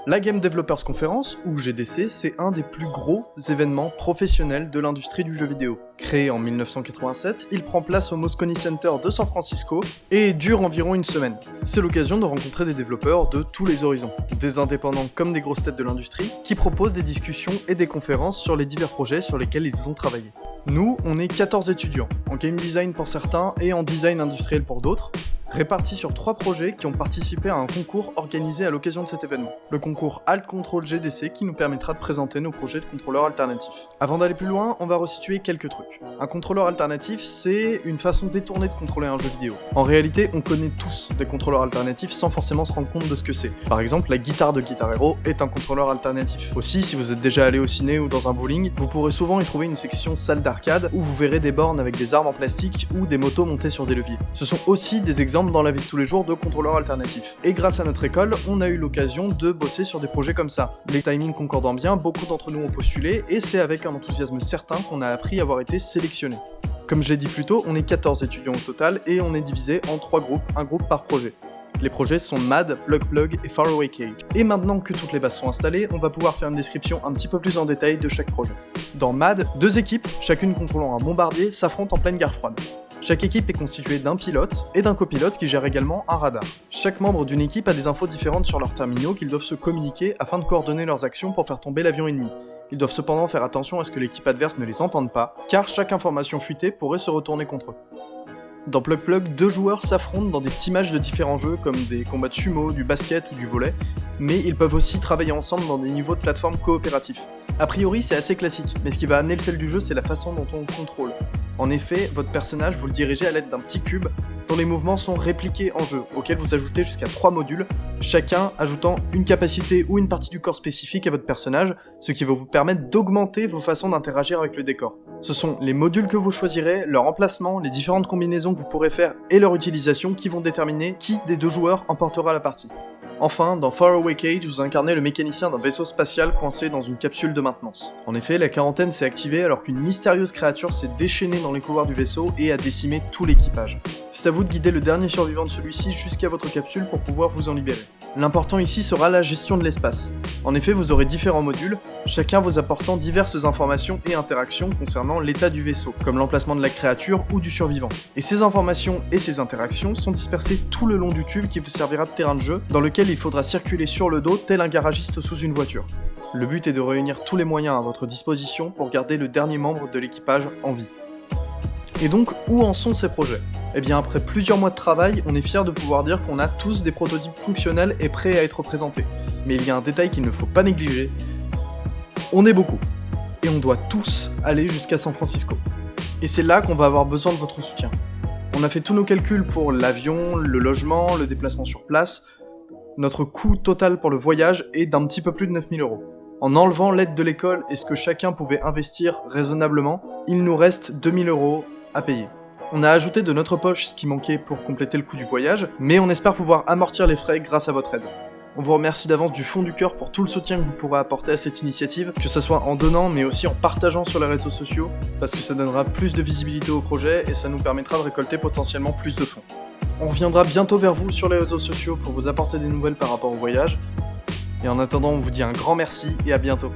La Game Developers Conference, ou GDC, c'est un des plus gros événements professionnels de l'industrie du jeu vidéo. Créé en 1987, il prend place au Moscone Center de San Francisco et dure environ une semaine. C'est l'occasion de rencontrer des développeurs de tous les horizons, des indépendants comme des grosses têtes de l'industrie, qui proposent des discussions et des conférences sur les divers projets sur lesquels ils ont travaillé. Nous, on est 14 étudiants, en game design pour certains et en design industriel pour d'autres, répartis sur 3 projets qui ont participé à un concours organisé à l'occasion de cet événement. Le concours Alt Control GDC qui nous permettra de présenter nos projets de contrôleurs alternatifs. Avant d'aller plus loin, on va resituer quelques trucs. Un contrôleur alternatif, c'est une façon détournée de contrôler un jeu vidéo. En réalité, on connaît tous des contrôleurs alternatifs sans forcément se rendre compte de ce que c'est. Par exemple, la guitare de Guitar Hero est un contrôleur alternatif. Aussi, si vous êtes déjà allé au ciné ou dans un bowling, vous pourrez souvent y trouver une section salle d'arcade où vous verrez des bornes avec des armes en plastique ou des motos montées sur des leviers. Ce sont aussi des exemples dans la vie de tous les jours de contrôleurs alternatifs. Et grâce à notre école, on a eu l'occasion de bosser sur des projets comme ça. Les timings concordant bien, beaucoup d'entre nous ont postulé et c'est avec un enthousiasme certain qu'on a appris à avoir été sélectionnés. Comme je l'ai dit plus tôt, on est 14 étudiants au total et on est divisé en 3 groupes, un groupe par projet. Les projets sont MAD, Plug et Faraway Cage. Et maintenant que toutes les bases sont installées, on va pouvoir faire une description un petit peu plus en détail de chaque projet. Dans MAD, 2 équipes, chacune contrôlant un bombardier, s'affrontent en pleine guerre froide. Chaque équipe est constituée d'un pilote et d'un copilote qui gère également un radar. Chaque membre d'une équipe a des infos différentes sur leurs terminaux qu'ils doivent se communiquer afin de coordonner leurs actions pour faire tomber l'avion ennemi. Ils doivent cependant faire attention à ce que l'équipe adverse ne les entende pas, car chaque information fuitée pourrait se retourner contre eux. Dans Plug, 2 joueurs s'affrontent dans des petits matchs de différents jeux comme des combats de sumo, du basket ou du volley, mais ils peuvent aussi travailler ensemble dans des niveaux de plateforme coopératifs. A priori c'est assez classique, mais ce qui va amener le sel du jeu c'est la façon dont on le contrôle. En effet, votre personnage vous le dirigez à l'aide d'un petit cube dont les mouvements sont répliqués en jeu, auquel vous ajoutez jusqu'à 3 modules, chacun ajoutant une capacité ou une partie du corps spécifique à votre personnage, ce qui va vous permettre d'augmenter vos façons d'interagir avec le décor. Ce sont les modules que vous choisirez, leur emplacement, les différentes combinaisons que vous pourrez faire et leur utilisation qui vont déterminer qui des 2 joueurs emportera la partie. Enfin, dans Faraway Cage, vous incarnez le mécanicien d'un vaisseau spatial coincé dans une capsule de maintenance. En effet, la quarantaine s'est activée alors qu'une mystérieuse créature s'est déchaînée dans les couloirs du vaisseau et a décimé tout l'équipage. C'est à vous de guider le dernier survivant de celui-ci jusqu'à votre capsule pour pouvoir vous en libérer. L'important ici sera la gestion de l'espace. En effet, vous aurez différents modules, chacun vous apportant diverses informations et interactions concernant l'état du vaisseau, comme l'emplacement de la créature ou du survivant. Et ces informations et ces interactions sont dispersées tout le long du tube qui vous servira de terrain de jeu, dans lequel il faudra circuler sur le dos tel un garagiste sous une voiture. Le but est de réunir tous les moyens à votre disposition pour garder le dernier membre de l'équipage en vie. Et donc, où en sont ces projets ? Eh bien, après plusieurs mois de travail, on est fiers de pouvoir dire qu'on a tous des prototypes fonctionnels et prêts à être présentés. Mais il y a un détail qu'il ne faut pas négliger. On est beaucoup. Et on doit tous aller jusqu'à San Francisco. Et c'est là qu'on va avoir besoin de votre soutien. On a fait tous nos calculs pour l'avion, le logement, le déplacement sur place. Notre coût total pour le voyage est d'un petit peu plus de 9 000 €. En enlevant l'aide de l'école et ce que chacun pouvait investir raisonnablement, il nous reste 2 000 € à payer. On a ajouté de notre poche ce qui manquait pour compléter le coût du voyage, mais on espère pouvoir amortir les frais grâce à votre aide. On vous remercie d'avance du fond du cœur pour tout le soutien que vous pourrez apporter à cette initiative, que ce soit en donnant mais aussi en partageant sur les réseaux sociaux, parce que ça donnera plus de visibilité au projet et ça nous permettra de récolter potentiellement plus de fonds. On reviendra bientôt vers vous sur les réseaux sociaux pour vous apporter des nouvelles par rapport au voyage, et en attendant on vous dit un grand merci et à bientôt.